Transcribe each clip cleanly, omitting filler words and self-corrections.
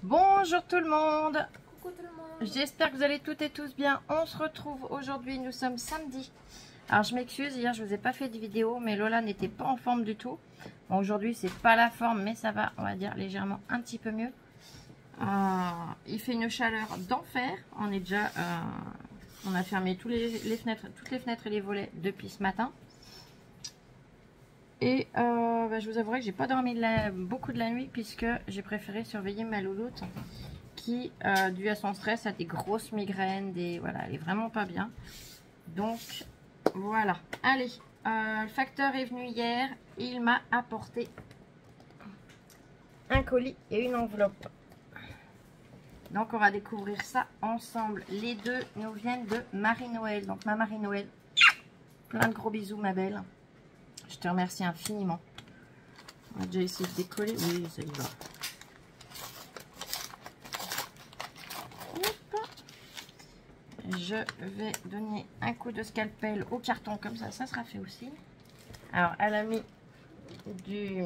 Bonjour tout le monde. Coucou tout le monde. J'espère que vous allez toutes et tous bien. On se retrouve aujourd'hui, nous sommes samedi. Alors je m'excuse, hier je vous ai pas fait de vidéo, mais Lola n'était pas en forme du tout. Bon, aujourd'hui c'est pas la forme, mais ça va, on va dire légèrement un petit peu mieux. Il fait une chaleur d'enfer. On est déjà, on a fermé toutes les fenêtres et les volets depuis ce matin. Et je vous avouerai que j'ai pas dormi beaucoup de la nuit, puisque j'ai préféré surveiller ma louloute qui, dû à son stress, a des grosses migraines, voilà, elle est vraiment pas bien. Donc voilà. Allez, le facteur est venu hier, il m'a apporté un colis et une enveloppe. Donc on va découvrir ça ensemble. Les deux nous viennent de Marie-Noël. Donc ma Marie-Noël, plein de gros bisous ma belle. Je te remercie infiniment. On va déjà essayer de décoller. Oui, ça y va. Hop. Je vais donner un coup de scalpel au carton comme ça. Ça sera fait aussi. Alors, elle a mis du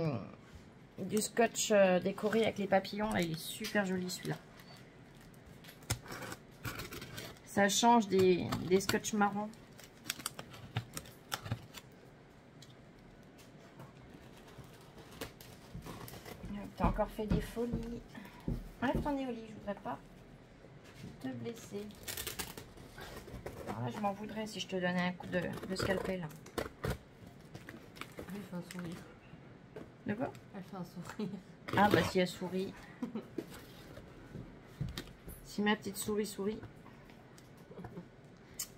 scotch décoré avec les papillons. Là, il est super joli celui-là. Ça change des scotch marrons. T'as encore fait des folies. Enlève ton nez au lit, je voudrais pas te blesser. Alors là, je m'en voudrais si je te donnais un coup de scalpel. Elle fait un sourire. De quoi? Elle fait un sourire. Ah bah si elle sourit. Si ma petite souris sourit.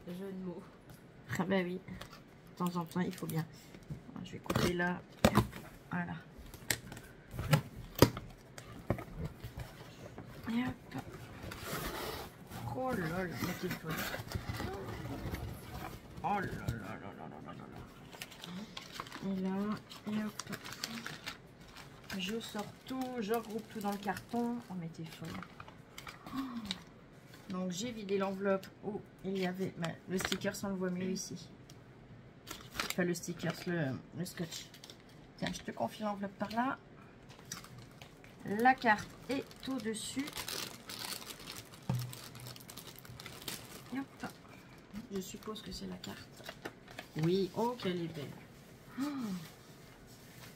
Jeu de mots. Ah bah oui. De temps en temps, il faut bien. Alors, je vais couper là. Voilà. Et hop. Oh là là, ma petite folle. Oh là là là là là là là. Et là, et hop. Je sors tout, je regroupe tout dans le carton. Oh mais t'es folle. Oh. Donc j'ai vidé l'enveloppe où il y avait le sticker, on le voit mieux ici. Enfin le sticker, le scotch. Tiens, je te confie l'enveloppe par là. La carte est au-dessus. Et hop. Je suppose que c'est la carte. Oui, oh qu'elle est belle. Oh,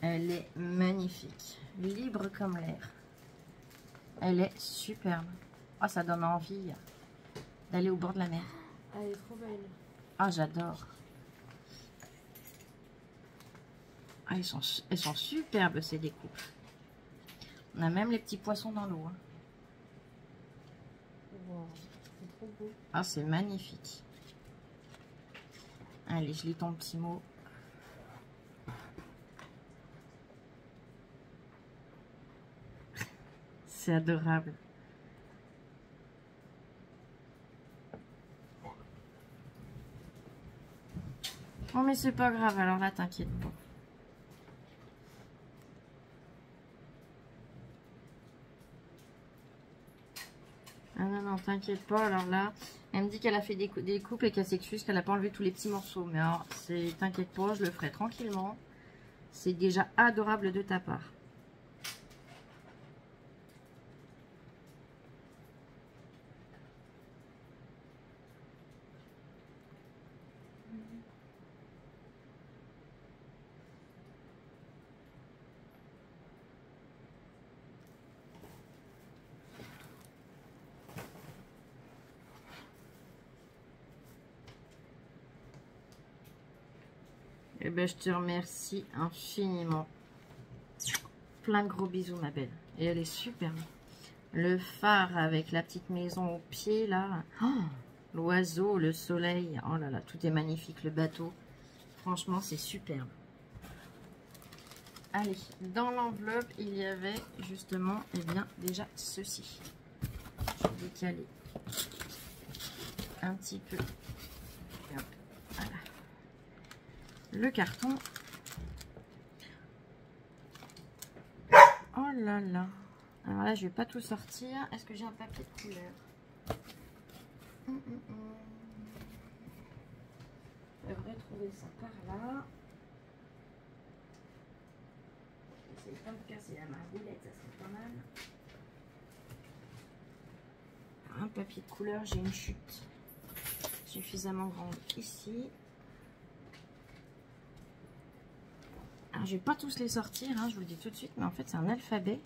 elle est magnifique. Libre comme l'air. Elle est superbe. Oh, ça donne envie d'aller au bord de la mer. Elle est trop belle. Ah, j'adore. Ah, elles sont superbes ces découpes. On a même les petits poissons dans l'eau. Hein. Wow, c'est trop beau. Ah, c'est magnifique. Allez, je lis ton petit mot. C'est adorable. Oh, mais c'est pas grave, alors là, t'inquiète pas. Ah non, non, t'inquiète pas, alors là, elle me dit qu'elle a fait des coupes et qu'elle s'excuse qu'elle n'a pas enlevé tous les petits morceaux. Mais alors, t'inquiète pas, je le ferai tranquillement. C'est déjà adorable de ta part. Eh ben, je te remercie infiniment. Plein de gros bisous, ma belle. Et elle est superbe. Le phare avec la petite maison au pied, là. Oh, l'oiseau, le soleil. Oh là là, tout est magnifique. Le bateau. Franchement, c'est superbe. Allez, dans l'enveloppe, il y avait justement, eh bien, déjà ceci. Je vais décaler un petit peu. Et hop, voilà. Le carton. Oh là là. Alors là, je vais pas tout sortir. Est-ce que j'ai un papier de couleur? Je devrais trouver ça par là. J'essaie pas de casser la margoulette, ça serait pas mal. papier de couleur, j'ai une chute suffisamment grande ici. Alors, je vais pas tous les sortir, hein, je vous le dis tout de suite, mais en fait c'est un alphabet.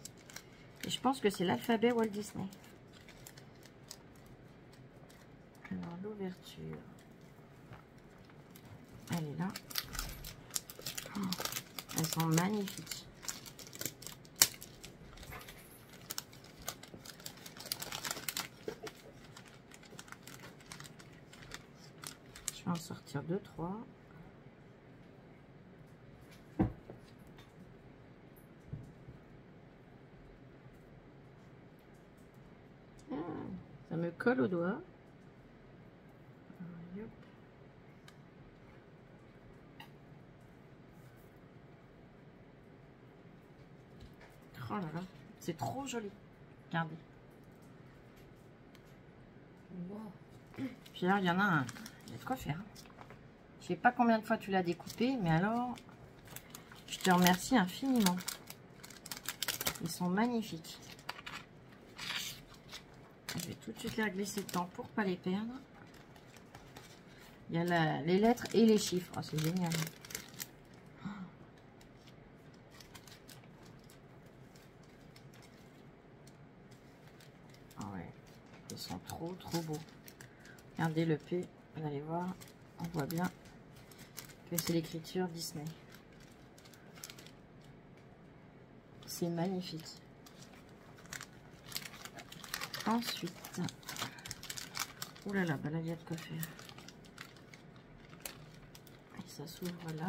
Et je pense que c'est l'alphabet Walt Disney. Alors l'ouverture, elle est là. Oh, elles sont magnifiques. Je vais en sortir 2, 3. Ça me colle au doigt. Oh là là, c'est trop joli. Regardez. Wow. Puis là, il y en a un. Il y a de quoi faire. Je sais pas combien de fois tu l'as découpé, mais alors, je te remercie infiniment. Ils sont magnifiques. Je vais tout de suite les glisser dedans pour pas les perdre. Il y a les lettres et les chiffres. Oh, c'est génial. Oh ouais, ils sont trop beaux. Regardez le P, vous allez voir, on voit bien que c'est l'écriture Disney. C'est magnifique. Ensuite, oh là là, bah là il y a de quoi faire. Et ça s'ouvre là.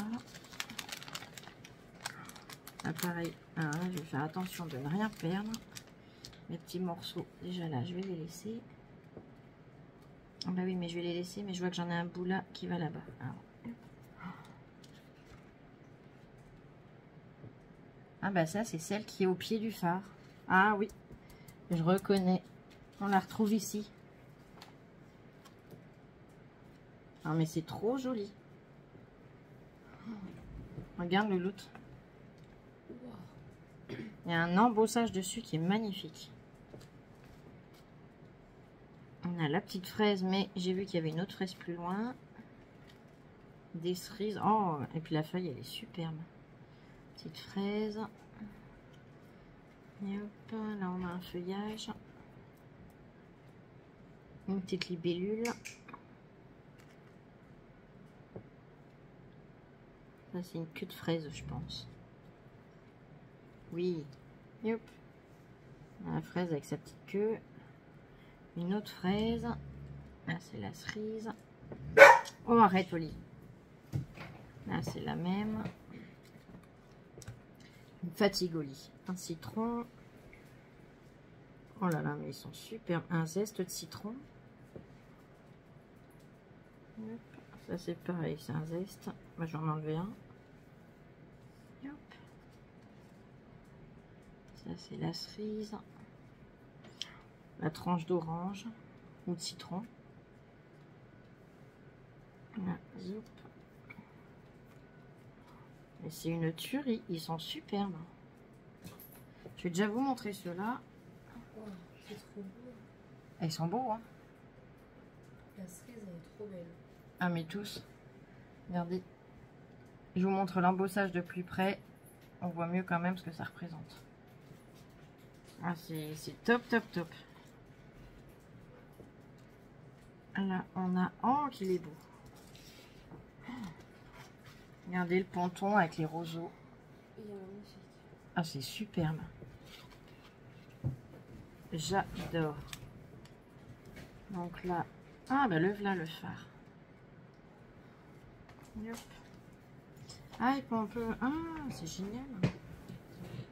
Là pareil, hein, je vais faire attention de ne rien perdre. Mes petits morceaux, déjà là, je vais les laisser. Ah bah oui, mais je vais les laisser, mais je vois que j'en ai un bout là qui va là-bas. Ah bah ça, c'est celle qui est au pied du phare. Ah oui, je reconnais. On la retrouve ici. Ah mais c'est trop joli. Regarde le look. Il y a un embossage dessus qui est magnifique. On a la petite fraise, mais j'ai vu qu'il y avait une autre fraise plus loin. Des cerises. Oh, et puis la feuille, elle est superbe. Petite fraise. Et hop, là on a un feuillage. Une petite libellule. Ça, c'est une queue de fraise, je pense. Oui. Et hop. La fraise avec sa petite queue. Une autre fraise. Là, c'est la cerise. Oh, arrête, Oli. Là, c'est la même. Une fatigue, Oli. Un citron. Oh là là, mais ils sont super. Un zeste de citron. Hop. Ça, c'est pareil, c'est un zeste. Moi, je vais en enlever un. Hop. Ça, c'est la cerise. La tranche d'orange ou de citron. Là, zoup. Et c'est une tuerie, ils sont superbes. Je vais déjà vous montrer ceux-là. Oh, c'est trop beau. Ils sont beaux, hein. La cerise, elle est trop belle. Ah, mais tous. Regardez. Je vous montre l'embossage de plus près. On voit mieux quand même ce que ça représente. Ah, c'est top, top, top. Là, on a... Oh, qu'il est beau. Regardez le ponton avec les roseaux. Il est magnifique. Ah, c'est superbe. J'adore. Donc là... Ah, bah le voilà le phare. Yep. Ah, et puis on peut... Ah, c'est génial.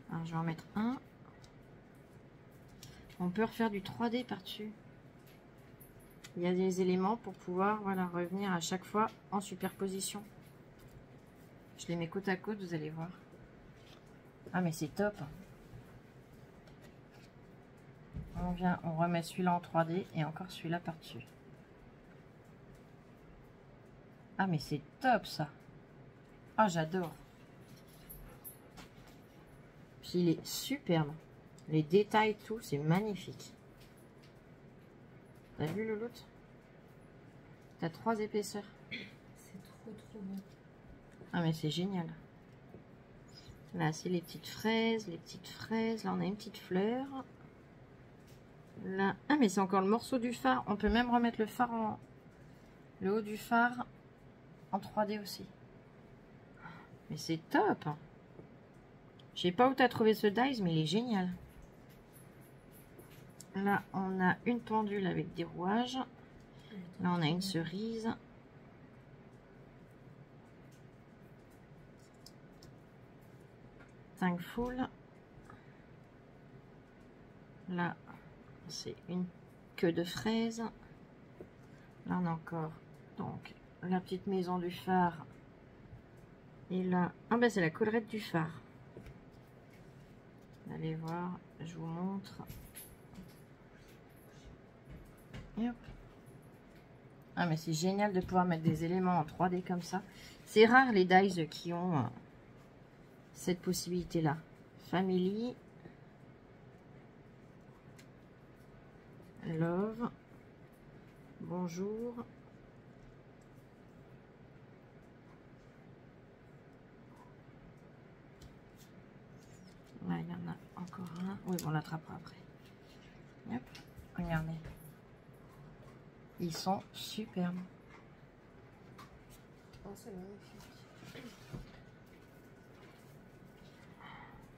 Alors, je vais en mettre un. On peut refaire du 3D par-dessus. Il y a des éléments pour pouvoir, voilà, revenir à chaque fois en superposition. Je les mets côte à côte, vous allez voir. Ah, mais c'est top. On remet celui-là en 3D et encore celui-là par-dessus. Ah, mais c'est top, ça. Ah, j'adore. Puis il est superbe. Les détails, tout, c'est magnifique. T'as vu le l'autre? T'as 3 épaisseurs. C'est trop beau. Ah mais c'est génial. Là c'est les petites fraises, les petites fraises. Là on a une petite fleur. Là, ah mais c'est encore le morceau du phare. On peut même remettre le phare en... Le haut du phare en 3D aussi. Mais c'est top. Je sais pas où tu as trouvé ce dies, mais il est génial. Là, on a une pendule avec des rouages. Là, on a une cerise. Cinq foules. Là, c'est une queue de fraise. Là, on a encore donc la petite maison du phare. Et là, ah ben c'est la collerette du phare. Allez voir, je vous montre. Et hop. Ah mais c'est génial de pouvoir mettre des éléments en 3D comme ça. C'est rare les dies qui ont cette possibilité là. Family. Love. Bonjour. Là, il y en a encore un. Oui, on l'attrapera après. Hop, regardez. Ils sont superbes. Oh, c'est magnifique.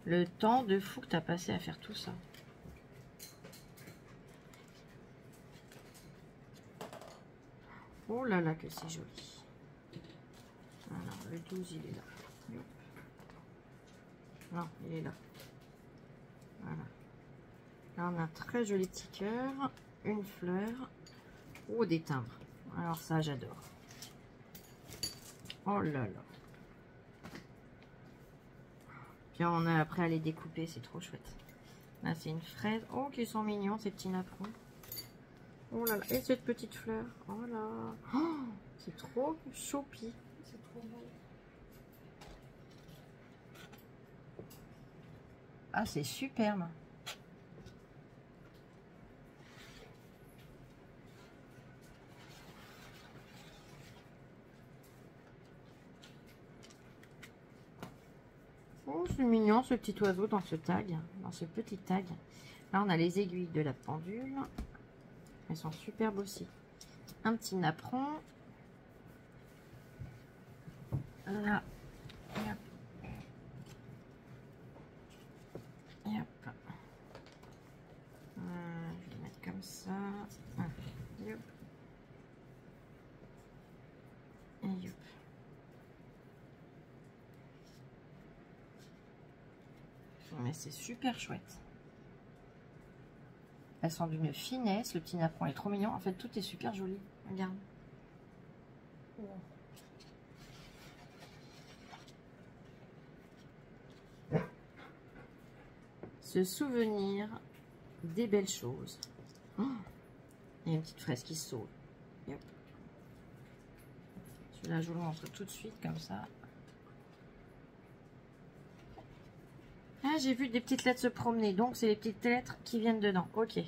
Le temps de fou que tu as passé à faire tout ça. Oh là là, que c'est joli. Alors, le 12, il est là. Hop. Non, il est là. Voilà. Là, on a un très joli petit cœur, une fleur. Oh, des timbres. Alors ça, j'adore. Oh là là. Puis on a après à les découper, c'est trop chouette. Là, c'est une fraise. Oh, qui sont mignons, ces petits napperons. Oh là là. Et cette petite fleur. Oh là. Oh, c'est trop choupi. C'est trop beau. Ah, c'est superbe. Oh, c'est mignon ce petit oiseau dans ce tag, dans ce petit tag. Là, on a les aiguilles de la pendule. Elles sont superbes aussi. Un petit napperon. Là. Et hop. Et hop. Je vais mettre comme ça. Et hop. Et hop. Mais c'est super chouette. Elles sont d'une finesse. Le petit napperon est trop mignon. En fait, tout est super joli. Regarde. Wow. Se souvenir des belles choses. Oh, il y a une petite fraise qui saute. Celui-là, je vous le montre tout de suite comme ça. Ah, j'ai vu des petites lettres se promener. Donc, c'est les petites lettres qui viennent dedans. Ok.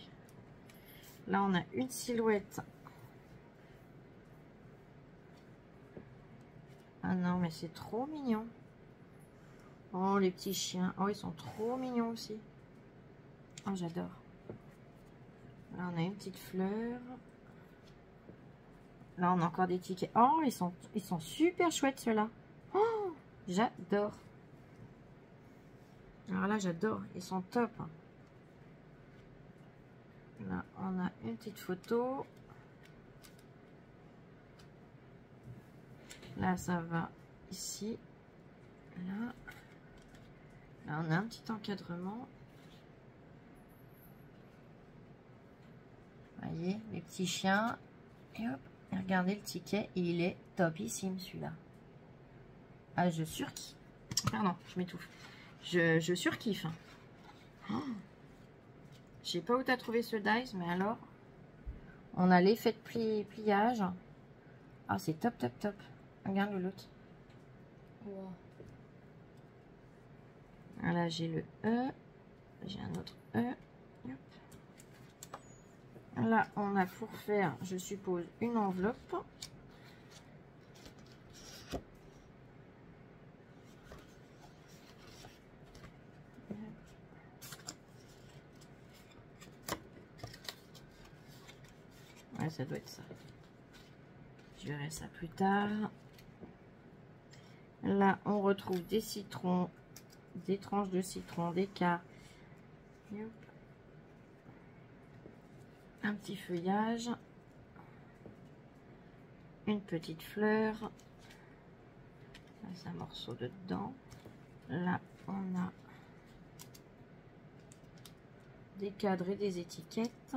Là, on a une silhouette. Ah non, mais c'est trop mignon. Oh, les petits chiens. Oh, ils sont trop mignons aussi. Oh, j'adore. Là, on a une petite fleur. Là, on a encore des tickets. Oh, ils sont super chouettes, ceux-là. Oh, j'adore. Alors là, j'adore. Ils sont top. Là, on a une petite photo. Là, ça va ici. Là. Là, on a un petit encadrement. Voyez, les petits chiens. Et hop, et regardez le ticket. Il est topissime, celui-là. Ah, je surkiffe. Pardon, je m'étouffe. Je surkiffe. Oh. Je sais pas où tu as trouvé ce dies, mais alors, on a l'effet de pliage. Ah, c'est top, top, top. Regarde l'autre. Wow. Là, j'ai le E. J'ai un autre E. Hop. Là, on a pour faire, je suppose, une enveloppe. Ouais, ça doit être ça. Je verrai ça plus tard. Là, on retrouve des citrons, des tranches de citron, des quarts. Un petit feuillage. Une petite fleur. C'est un morceau de dedans. Là, on a des cadres et des étiquettes.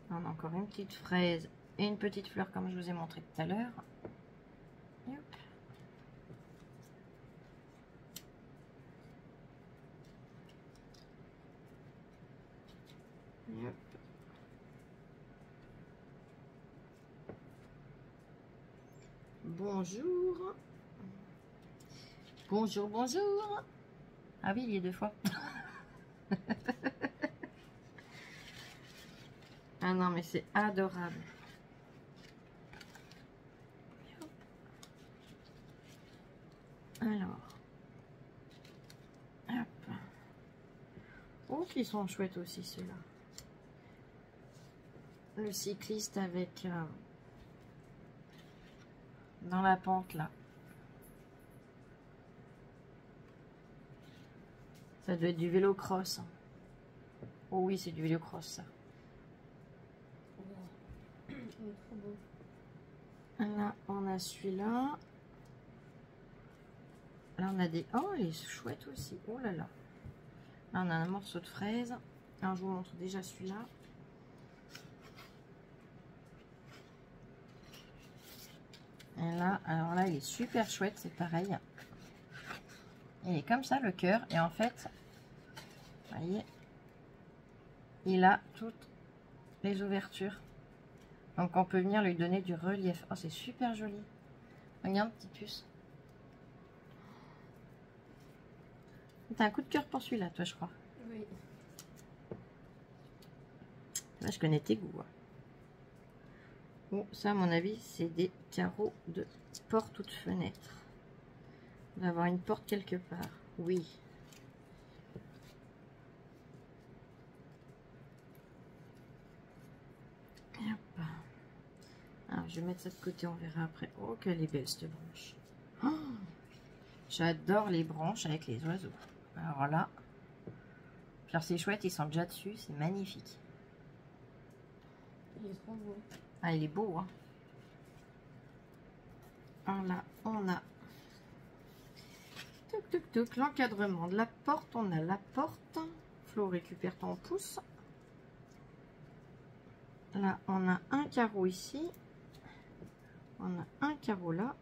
On a encore une petite fraise et une petite fleur comme je vous ai montré tout à l'heure. Bonjour. Bonjour, bonjour. Ah oui, il y a deux fois. Ah non, mais c'est adorable. Alors. Hop. Oh, qui sont chouettes aussi ceux-là. Le cycliste avec... dans la pente là. Ça doit être du vélo cross. Oh oui, c'est du vélo cross ça. Wow. Il est trop beau. Là, on a celui-là. Là, on a des... Oh, il est chouette aussi. Oh là là. Là, on a un morceau de fraise. Alors, je vous montre déjà celui-là. Et là, alors là, il est super chouette. C'est pareil. Il est comme ça, le cœur. Et en fait, vous voyez, il a toutes les ouvertures. Donc, on peut venir lui donner du relief. Oh, c'est super joli. Regarde, petite puce. T'as un coup de cœur pour celui-là, toi, je crois. Oui. Là, je connais tes goûts. Bon, ça, à mon avis, c'est des carreaux de porte ou de fenêtre. On va avoir une porte quelque part. Oui. Et hop. Alors, je vais mettre ça de côté, on verra après. Oh, qu'elle est belle, cette branche. Oh, j'adore les branches avec les oiseaux. Alors là, alors c'est chouette, ils sont déjà dessus, c'est magnifique. Il est trop beau. Ah, il est beau, hein. Alors là, on a l'encadrement de la porte. On a la porte. Flo, récupère ton pouce. Là, on a un carreau ici. On a un carreau là.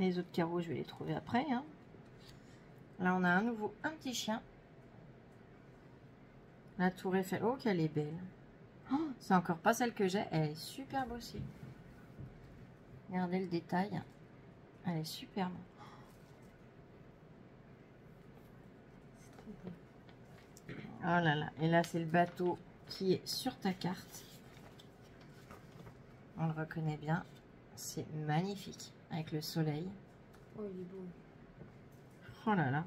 Les autres carreaux, je vais les trouver après, hein. Là, on a à nouveau un petit chien. La tour Eiffel. Oh, qu'elle est belle. Oh, c'est encore pas celle que j'ai. Elle est superbe aussi. Regardez le détail. Elle est superbe. Oh là là. Et là, c'est le bateau qui est sur ta carte. On le reconnaît bien. C'est magnifique. Avec le soleil. Oh, il est beau. Oh là là.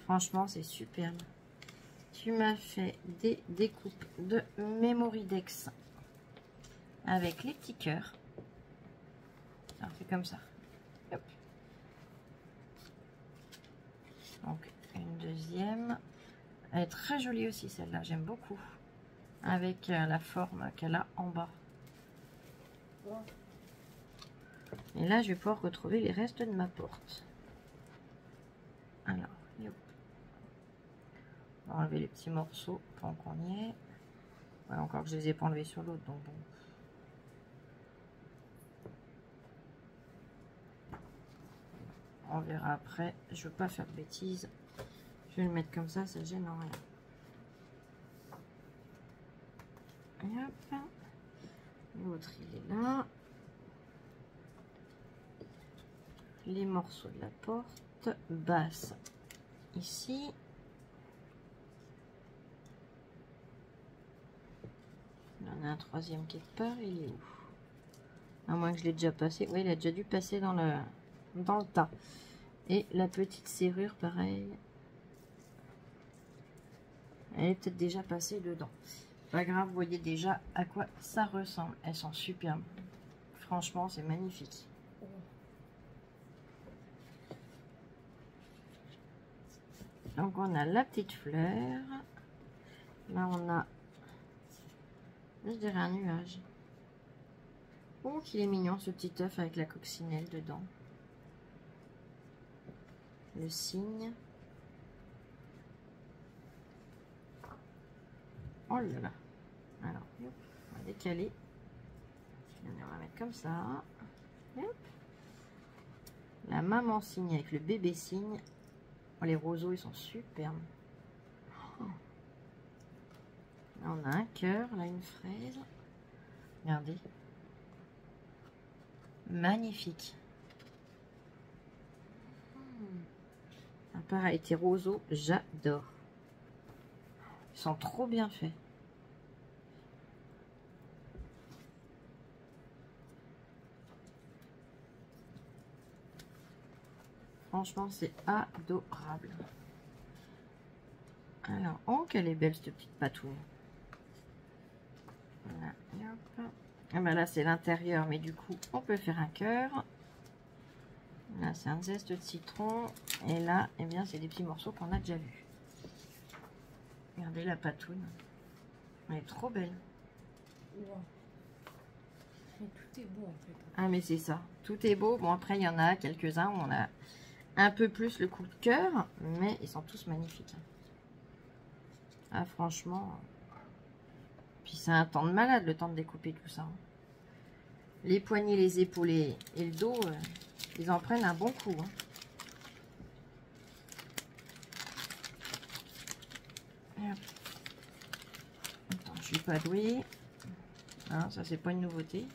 Franchement, c'est superbe. Tu m'as fait des découpes de Memoridex avec les petits cœurs. Alors, c'est comme ça. Hop. Donc, une deuxième. Elle est très jolie aussi, celle-là. J'aime beaucoup. Avec la forme qu'elle a en bas. Wow. Et là, je vais pouvoir retrouver les restes de ma porte. Alors, hop. On va enlever les petits morceaux pendant qu'on y est. Ouais, encore que je les ai pas enlevés sur l'autre, donc bon. On verra après. Je veux pas faire de bêtises. Je vais le mettre comme ça gêne en rien. Et hop. L'autre, il est là. les morceaux de la porte basse ici. Il y en a un troisième quelque part, il est où? À moins que je l'ai déjà passé. Oui, il a déjà dû passer dans le tas. Et la petite serrure, pareil. Elle est peut-être déjà passée dedans. Pas grave, vous voyez déjà à quoi ça ressemble. Elles sont superbes. Franchement, c'est magnifique. Donc, on a la petite fleur. Là, on a, je dirais, un nuage. Oh, qu'il est mignon, ce petit œuf avec la coccinelle dedans. Le cygne. Oh là là. Alors, hop, on va décaler. On va mettre comme ça. Hop. La maman cygne avec le bébé cygne. Oh, les roseaux, ils sont superbes. Oh. Là, on a un cœur, là, une fraise. Regardez. Magnifique. Pareil, tes roseaux, j'adore. Ils sont trop bien faits. Franchement, c'est adorable. Alors, oh, qu'elle est belle cette petite patouille. Voilà, et hop. Et ben là, c'est l'intérieur, mais du coup, on peut faire un cœur. Là, c'est un zeste de citron. Et là, eh bien, c'est des petits morceaux qu'on a déjà vus. Regardez la patoune. Elle est trop belle. Wow. Mais tout est beau en fait. Ah, mais c'est ça. Tout est beau. Bon, après, il y en a quelques-uns où on a un peu plus le coup de cœur. Mais ils sont tous magnifiques. Ah, franchement. Puis c'est un temps de malade, le temps de découper tout ça. Les poignets, les épaules et le dos, ils en prennent un bon coup. Hein. Attends, je suis pas douée. Hein, ça, c'est pas une nouveauté.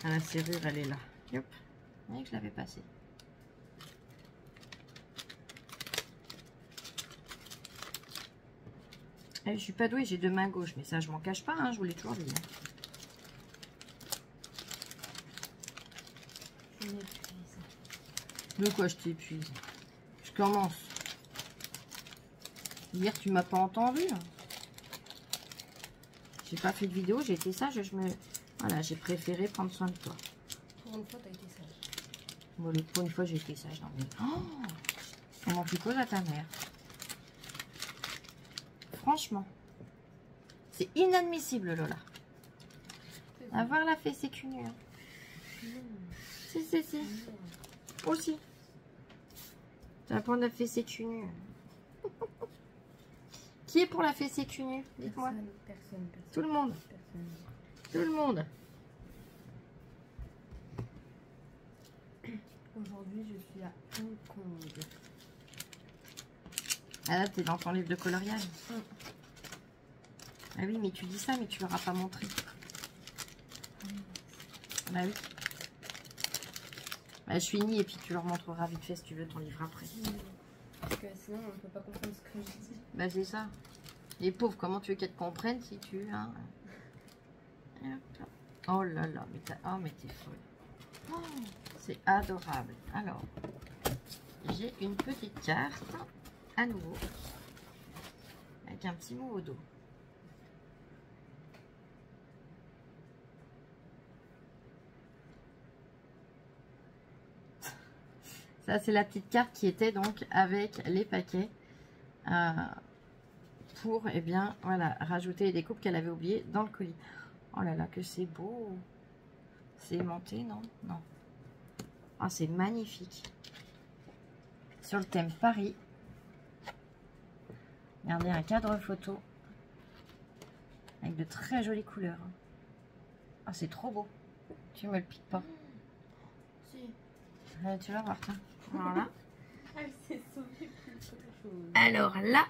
Ah, la serrure, elle est là. Hop. Vous voyez que je l'avais passée. Je suis pas douée, j'ai deux mains gauches, mais ça, je m'en cache pas, hein, je vous l'ai toujours dit. Je m'épuise. De quoi je t'épuise? Je commence. Hier, tu m'as pas entendu. J'ai pas fait de vidéo, j'ai été sage, voilà, j'ai préféré prendre soin de toi. Pour une fois, t'as été sage. Bon, pour une fois, j'ai été sage. Non, mais... Oh, comment tu causes à ta mère? Franchement, c'est inadmissible, Lola. Avoir la fessée cul nu. Hein. Si. Aussi. Tu vas prendre la fessée cul nu. Qui est pour la fessée cul nu? Dites-moi. Personne. Tout le monde. Personne. Tout le monde. Aujourd'hui, je suis à Hong Kong. Ah là, t'es dans ton livre de coloriage. Ah oui, mais tu dis ça, mais tu leur as pas montré. Bah oui. Bah, je finis et puis tu leur montreras vite fait si tu veux ton livre après. Parce que sinon, on ne peut pas comprendre ce que je dis. Bah c'est ça. Les pauvres, comment tu veux qu'elles te comprennent si tu... Hein. Oh là là, mais t'es folle. Oh, c'est adorable. Alors, j'ai une petite carte, à nouveau, avec un petit mot au dos. Ça, c'est la petite carte qui était donc avec les paquets pour, eh bien, voilà, rajouter les découpes qu'elle avait oubliées dans le colis. Oh là là, que c'est beau. C'est aimanté, non? Non. Ah, c'est magnifique. Sur le thème Paris. Regardez, un cadre photo avec de très jolies couleurs. Ah, c'est trop beau. Tu me le piques pas. Si. Tu vas voir, tiens. Alors là. Elle s'est sauvée plus qu'autre chose. Alors là.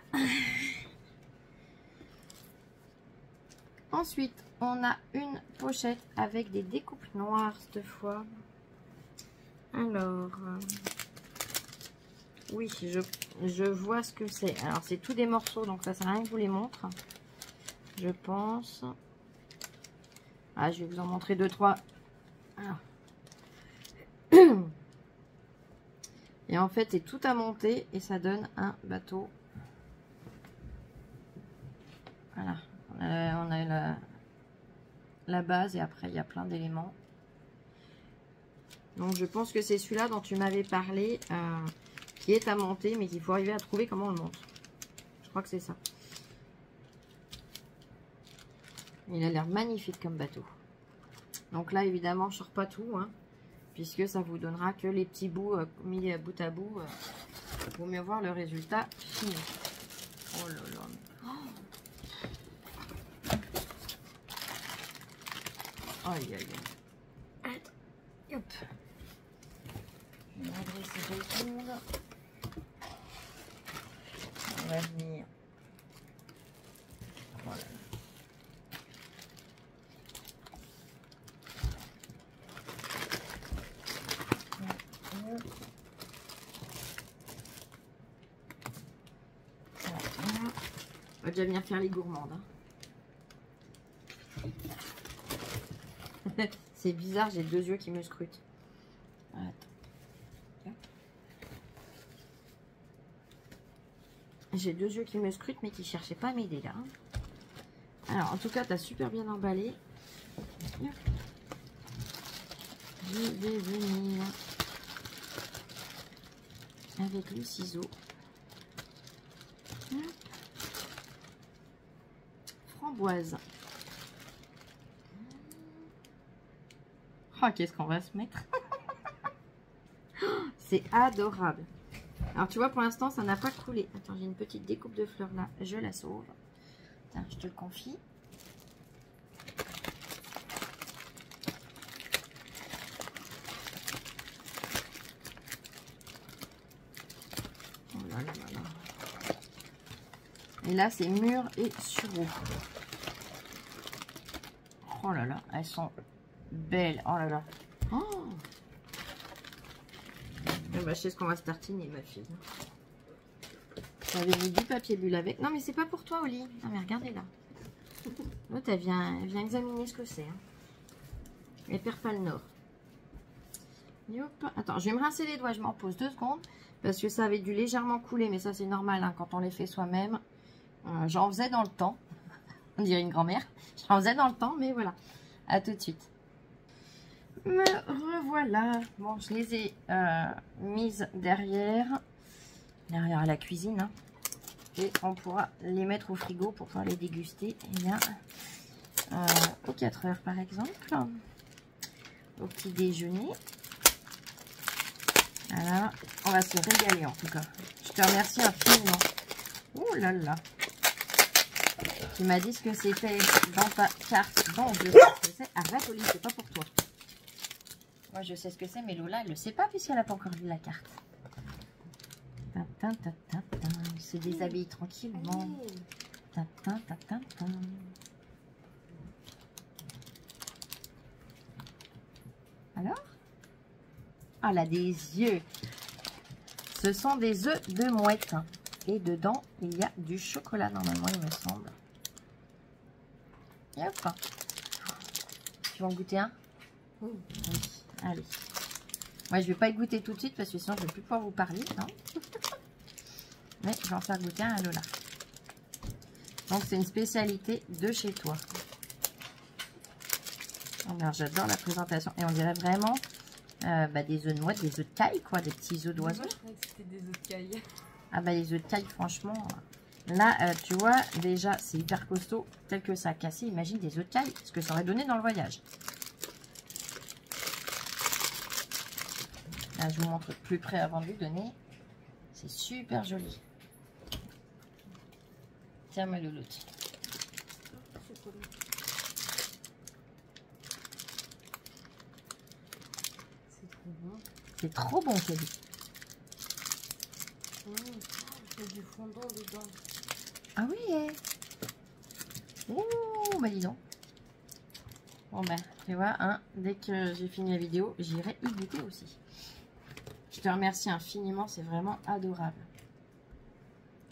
Ensuite, on a une pochette avec des découpes noires cette fois. Alors, oui, je vois ce que c'est. Alors, c'est tous des morceaux, donc ça sert à rien que je vous les montre. Je pense. Ah, je vais vous en montrer 2-3. Et en fait, c'est tout à monter et ça donne un bateau. Voilà. On a la base et après, il y a plein d'éléments. Donc, je pense que c'est celui-là dont tu m'avais parlé, qui est à monter, mais qu'il faut arriver à trouver comment on le monte. Je crois que c'est ça. Il a l'air magnifique comme bateau. Donc là, évidemment, je ne sors pas tout, hein, puisque ça vous donnera que les petits bouts mis bout à bout. Pour mieux voir le résultat fini. Oh là là. Aïe, aïe, aïe. Hop. Je vais m'adresser 2 secondes. On va venir. Voilà. On va déjà venir faire les gourmandes. Hein. C'est bizarre, j'ai 2 yeux qui me scrutent. Attends. J'ai 2 yeux qui me scrutent, mais qui ne cherchaient pas à m'aider là. Alors, en tout cas, tu as super bien emballé. Je vais venir avec le ciseau. Framboise. Oh, qu'est-ce qu'on va se mettre. C'est adorable. Alors, tu vois, pour l'instant, ça n'a pas coulé. Attends, j'ai une petite découpe de fleurs là. Je la sauve. Tiens, je te le confie. Oh là là là là. Et là, c'est mûr et sureau. Oh là là, elles sont belles. Oh là là. Oh. Eh ben, je sais ce qu'on va se tartiner, ma fille. J'avais mis du papier bulle avec. Non, mais c'est pas pour toi, Oli. Non, mais regardez là. L'autre, elle vient examiner ce que c'est. Hein. Elle perd pas le nord. Hop. Attends, je vais me rincer les doigts. Je m'en pose 2 secondes. Parce que ça avait dû légèrement couler. Mais ça, c'est normal hein, quand on les fait soi-même. J'en faisais dans le temps. On dirait une grand-mère. J'en faisais dans le temps, mais voilà. À tout de suite. Me revoilà. Bon, je les ai mises derrière la cuisine. Hein. Et on pourra les mettre au frigo pour pouvoir les déguster. Et bien, aux 4 heures par exemple. Au petit déjeuner. Voilà. On va se régaler en tout cas. Je te remercie infiniment. Ouh là là. Tu m'as dit ce que c'était dans ta carte. Bon, je sais ce que c'est. Arrête, Oli, c'est pas pour toi. Moi, je sais ce que c'est, mais Lola, elle ne le sait pas puisqu'elle n'a pas encore vu la carte. Se déshabille tranquillement. Alors? Ah, elle a des yeux. Ce sont des œufs de mouette. Et dedans, il y a du chocolat, normalement, il me semble. Et hop. Tu vas en goûter un? Oui. Allez. Moi, je vais pas y goûter tout de suite parce que sinon, je ne vais plus pouvoir vous parler. Non. Mais je vais en faire goûter un à Lola. Donc, c'est une spécialité de chez toi. Alors, j'adore la présentation. Et on dirait vraiment des œufs de mouette, des œufs de caille, quoi. Des petits œufs d'oiseau. Je croyais que c'était des œufs de caille. Ah bah, les œufs de caille, franchement... Là, tu vois, déjà, c'est hyper costaud. Tel que ça a cassé, imagine des œufs de caille. Ce que ça aurait donné dans le voyage. Là, je vous montre plus près avant de lui donner. C'est super joli. Tiens, ma louloute. C'est trop bon. C'est trop bon, Kelly. Il y a du fondant dedans. Ah oui, oh, Oh, bah dis donc. Bon, ben, tu vois, hein, dès que j'ai fini la vidéo, j'irai y goûter aussi. Je te remercie infiniment, c'est vraiment adorable.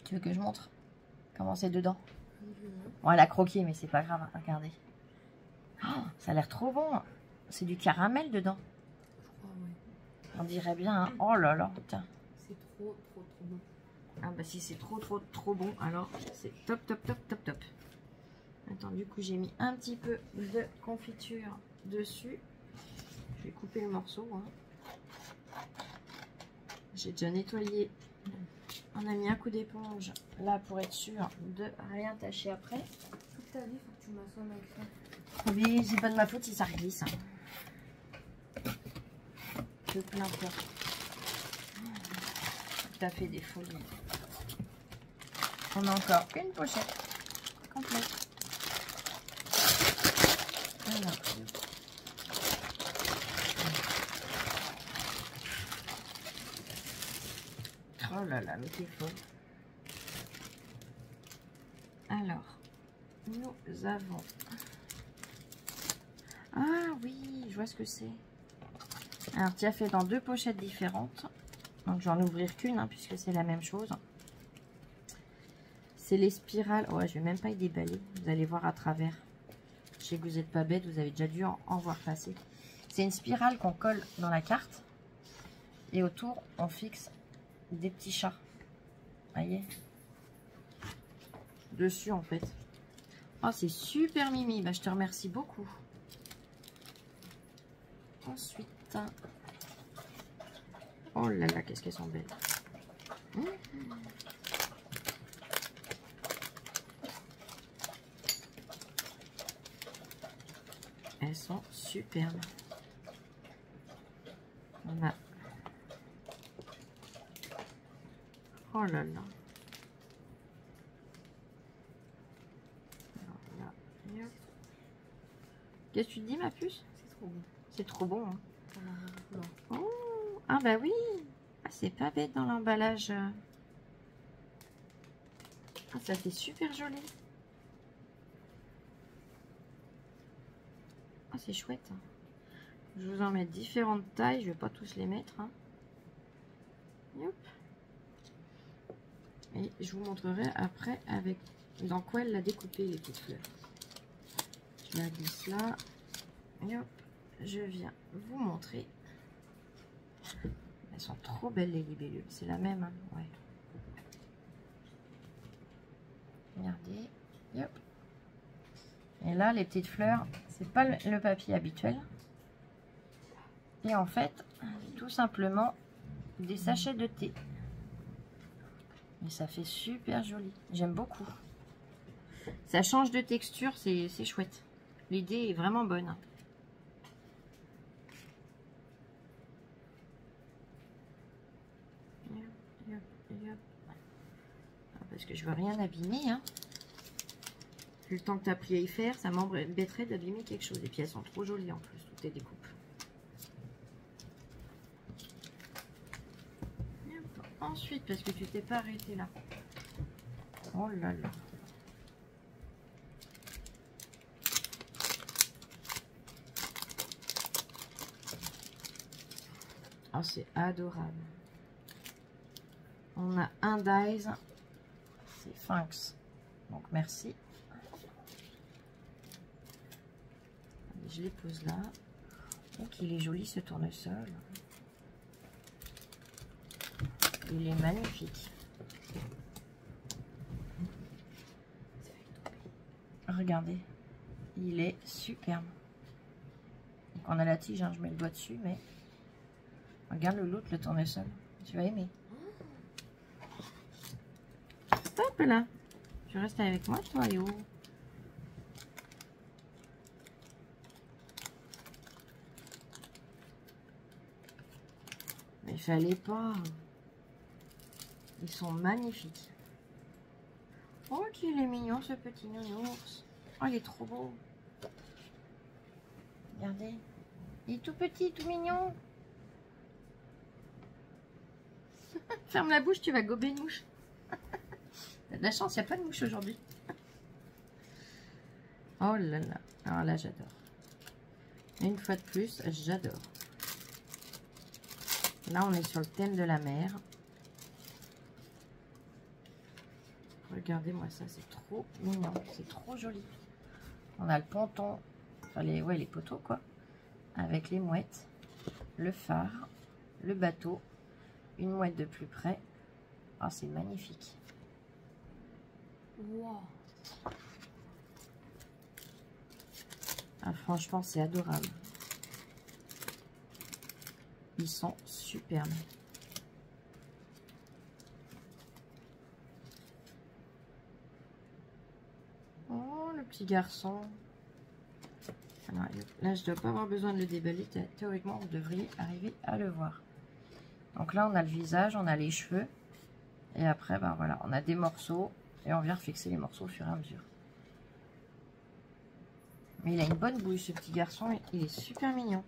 Tu veux que je montre comment c'est dedans? Bon, elle a croqué, mais c'est pas grave, hein, regardez. Oh, ça a l'air trop bon. C'est du caramel dedans. On dirait bien, hein. Oh là là, putain. C'est trop bon. Ah bah si c'est trop bon, alors c'est top. Attends, du coup j'ai mis un petit peu de confiture dessus. Je vais couper le morceau. Hein. J'ai déjà nettoyé. On a mis un coup d'éponge là pour être sûr de rien tâcher après. Toute ta vie, faut que tu m'assommes avec ça. Oui, c'est pas de ma faute si ça glisse. Hein. Je plein fort. Tout à fait des folies. On a encore une pochette complète. Voilà. Oh là là, mais c'est fort. Alors, nous avons... Ah oui, je vois ce que c'est. Alors, tu as fait dans 2 pochettes différentes. Donc, je vais en ouvrir qu'une, hein, puisque c'est la même chose. C'est les spirales. Ouais, je vais même pas y déballer. Vous allez voir à travers. Je sais que vous n'êtes pas bête, vous avez déjà dû en voir passer. C'est une spirale qu'on colle dans la carte. Et autour, on fixe des petits chats. Voyez? Dessus, en fait. Oh, c'est super mimi. Bah, je te remercie beaucoup. Ensuite... Oh là là, qu'est-ce qu'elles sont belles. Elles sont superbes. On a... Oh là là. Qu'est-ce que tu te dis, ma puce? C'est trop bon. C'est trop bon. Hein. Oh, ah bah oui. Ah, c'est pas bête dans l'emballage. Ah, ça fait super joli. Ah, c'est chouette. Hein. Je vous en mets différentes tailles. Je vais pas tous les mettre. Hein. Hop. Et je vous montrerai après avec dans quoi elle l'a découpé les petites fleurs. Je la glisse là. Et hop, je viens vous montrer. Elles sont trop belles les libellules. C'est la même, hein, ouais. Regardez. Et hop. Et là, les petites fleurs, c'est pas le papier habituel. Et en fait, tout simplement des sachets de thé. Mais ça fait super joli. J'aime beaucoup. Ça change de texture, c'est chouette. L'idée est vraiment bonne. Parce que je veux rien abîmer. Hein. Vu le temps que tu as pris à y faire, ça m'embêterait d'abîmer quelque chose. Et puis elles sont trop jolies en plus, toutes les découpes. Ensuite, parce que tu t'es pas arrêté là. Oh là là. Oh, c'est adorable. On a un dies. C'est Sphinx. Donc, merci. Je les pose là. Oh, qu'il est joli ce tournesol. Il est magnifique. Regardez. Il est superbe. Donc, on a la tige, hein, je mets le doigt dessus, mais... Regarde l'autre, le tournesol. Tu vas aimer. Hop là. Tu restes avec moi, toi, et où? Mais il fallait pas. Ils sont magnifiques. Oh, qu'il est mignon, ce petit nounours. Oh, il est trop beau. Regardez. Il est tout petit, tout mignon. Ferme la bouche, tu vas gober une mouche. T'as de la chance, il n'y a pas de mouche aujourd'hui. Oh là là. Alors là, j'adore. Une fois de plus, j'adore. Là, on est sur le thème de la mer. Regardez-moi ça, c'est trop mignon. C'est trop joli. On a le ponton, enfin les poteaux, quoi. Avec les mouettes, le phare, le bateau, une mouette de plus près. Oh, c'est magnifique. Wow. Ah, franchement, c'est adorable. Ils sont superbes. Oh, le petit garçon. Alors, là, je ne dois pas avoir besoin de le déballer. Théoriquement, vous devriez arriver à le voir. Donc là, on a le visage, on a les cheveux. Et après, ben voilà, on a des morceaux. Et on vient fixer les morceaux au fur et à mesure. Mais il a une bonne bouille, ce petit garçon. Il est super mignon.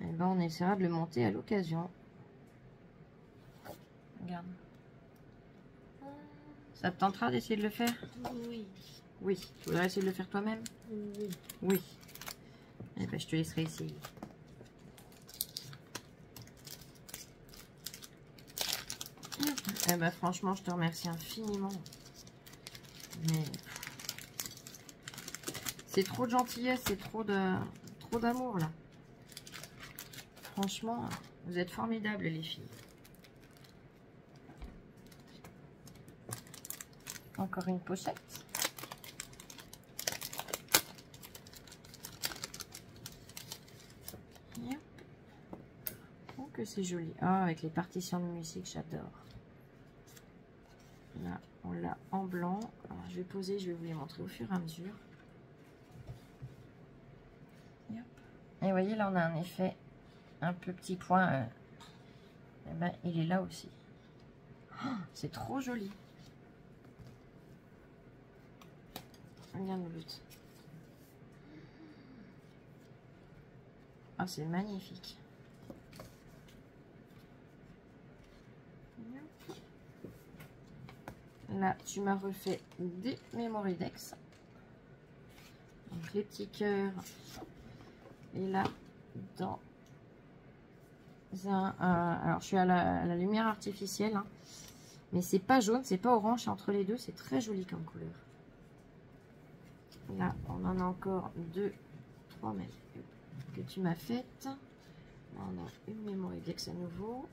Et ben, on essaiera de le monter à l'occasion. Regarde. Ça te tentera d'essayer de le faire? Oui. Oui. Tu voudrais essayer de le faire toi-même? Oui. Oui. Eh ben, je te laisserai essayer. Eh ben, franchement, je te remercie infiniment. Mais c'est trop de gentillesse, c'est trop d'amour là. Franchement, vous êtes formidables les filles. Encore une pochette. Oh, que c'est joli. Ah, avec les partitions de musique, j'adore. Là, on l'a en blanc. Alors, je vais poser, je vais vous les montrer au fur et à mesure. Et vous voyez, là, on a un effet un peu petit point. Eh ben, il est là aussi. Oh, c'est trop joli. Regarde le but. Ah, c'est magnifique. Là, tu m'as refait des Mémoridex. Donc, les petits cœurs. Et là, dans un... alors, je suis à la lumière artificielle. Hein, mais c'est pas jaune, c'est pas orange. C'est entre les deux. C'est très joli comme couleur. Là, on en a encore 2, 3 même que tu m'as faites. Là, on a une Mémoridex à nouveau.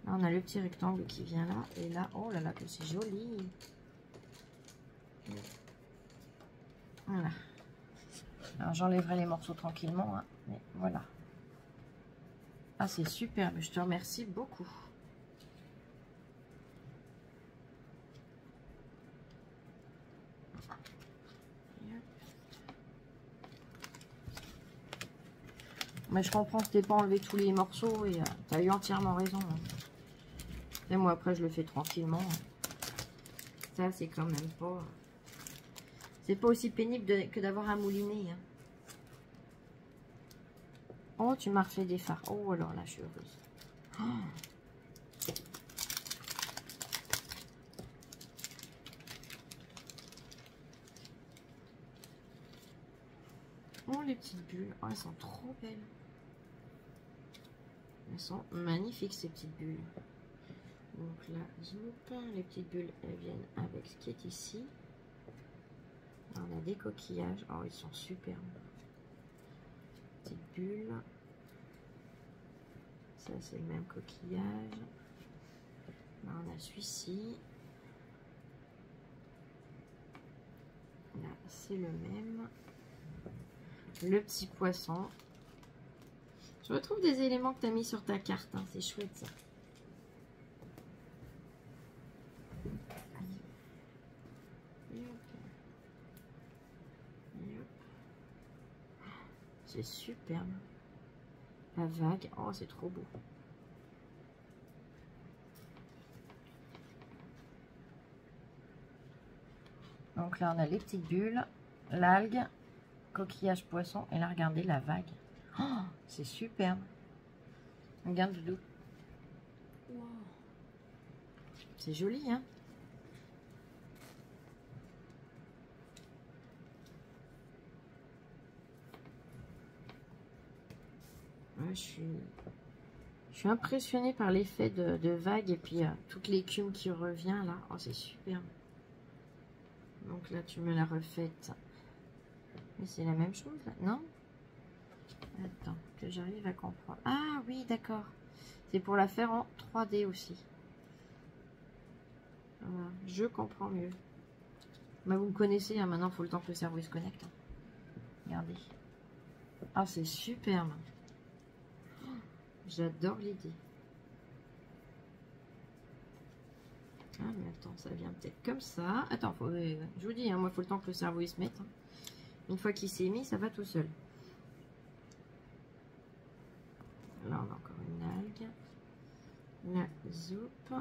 Là, on a le petit rectangle qui vient là. Et là, oh là là, que c'est joli. Voilà. Alors, j'enlèverai les morceaux tranquillement. Hein, mais voilà. Ah, c'est superbe. Je te remercie beaucoup. Mais je comprends que tu n'aies pas enlevé tous les morceaux et tu as eu entièrement raison. Hein. Et moi, après, je le fais tranquillement. Ça, c'est quand même pas... C'est pas aussi pénible que d'avoir un moulinet. Hein. Oh, tu m'as refait des fards. Oh, alors là, je suis heureuse. Oh, les petites bulles. Oh, elles sont trop belles. Elles sont magnifiques, ces petites bulles. Donc là, les petites bulles, elles viennent avec ce qui est ici. Là, on a des coquillages. Oh, ils sont superbes. Petites bulles. Ça, c'est le même coquillage. Là, on a celui-ci. Là, c'est le même. Le petit poisson. Je retrouve des éléments que tu as mis sur ta carte. Hein. C'est chouette, ça. C'est superbe. La vague. Oh, c'est trop beau. Donc là, on a les petites bulles, l'algue, coquillage poisson. Et là, regardez la vague. Oh, c'est superbe. Regarde, Doudou. Wow. C'est joli, hein? Ouais, je suis impressionnée par l'effet de vague et puis toute l'écume qui revient là. Oh, c'est super. Donc là, tu me l'as refaite. Mais c'est la même chose là, non? Attends, que j'arrive à comprendre. Ah oui, d'accord. C'est pour la faire en 3D aussi. Voilà, je comprends mieux. Bah, vous me connaissez, hein, maintenant il faut le temps que le cerveau se connecte. Hein. Regardez. Ah, c'est superbe. J'adore l'idée. Ah, mais attends, ça vient peut-être comme ça. Attends, je vous dis, hein, moi, il faut le temps que le cerveau il se mette. Hein. Une fois qu'il s'est mis, ça va tout seul. Là, on a encore une algue. La soupe.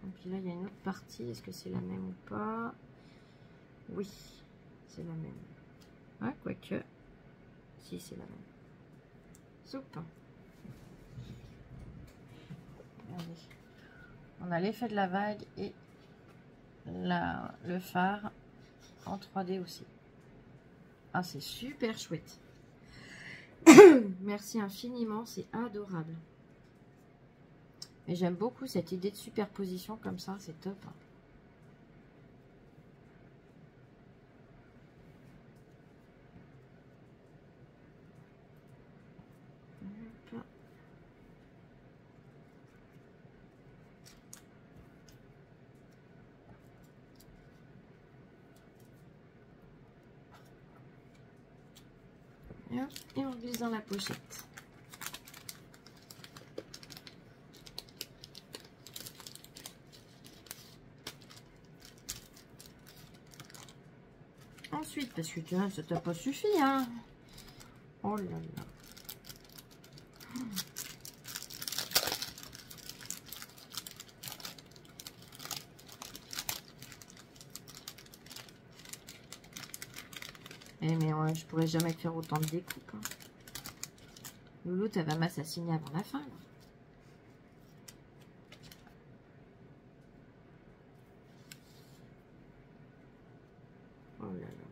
Et puis là, il y a une autre partie. Est-ce que c'est la même ou pas? Oui, c'est la même. Ah, quoique. Si, c'est la même. Soupe. Regardez. On a l'effet de la vague et le phare en 3D aussi. Ah, c'est super chouette. Merci infiniment, c'est adorable. Et j'aime beaucoup cette idée de superposition comme ça, c'est top. Et on glisse dans la pochette. Ensuite, parce que tu vois, ça t'a pas suffi, hein. Oh là là. Eh mais ouais, je pourrais jamais faire autant de découpes. Hein. Loulou, elle va m'assassiner avant la fin. Là. Oh là là.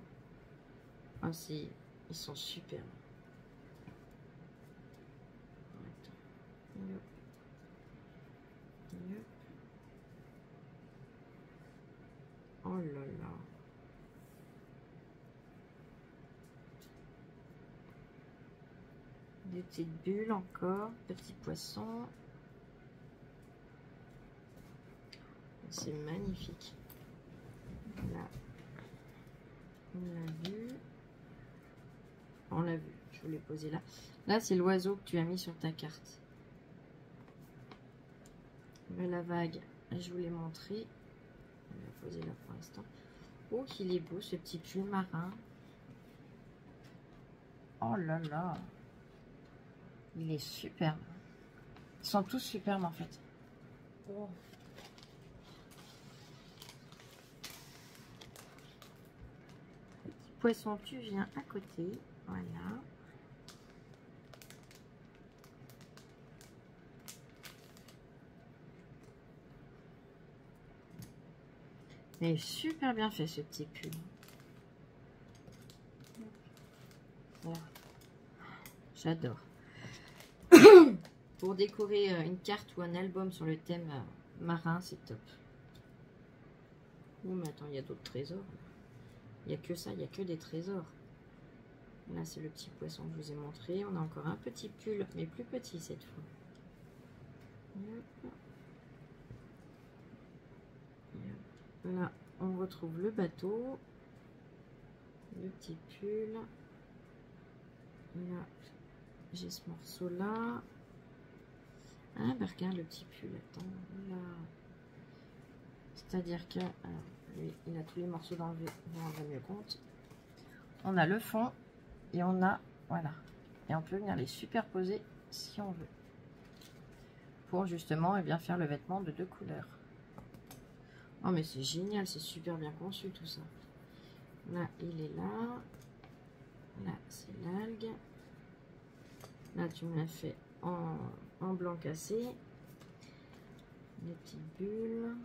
Ah si, ils sont super. Attends. Yep. Yep. Oh là là. Des petites bulles encore, petits poissons. C'est magnifique. Là, on l'a vu. On l'a vu, je vous l'ai posé là. Là, c'est l'oiseau que tu as mis sur ta carte. Mais la vague, je vous l'ai montré. On va poser là pour l'instant. Oh, qu'il est beau ce petit pull marin. Oh là là. Il est superbe. Ils sont tous superbes en fait. Oh. Petit poisson, tu viens à côté. Voilà. Il est super bien fait ce petit pull. Voilà. J'adore. Pour décorer une carte ou un album sur le thème marin, c'est top. Oh, mais attends, il y a d'autres trésors. Il n'y a que ça, il n'y a que des trésors. Là, c'est le petit poisson que je vous ai montré. On a encore un petit pull, mais plus petit cette fois. Hop. Là, on retrouve le bateau. Le petit pull. Là, j'ai ce morceau-là. Ah, bah regarde le petit pull. Attends, là. C'est-à-dire que lui, il a tous les morceaux dans le V, vous en rendrez mieux compte. On a le fond et on a, voilà. Et on peut venir les superposer si on veut. Pour justement, et bien faire le vêtement de 2 couleurs. Oh, mais c'est génial, c'est super bien conçu tout ça. Là, il est là. Là, c'est l'algue. Là, tu me l'as fait en blanc cassé. Les petites bulles.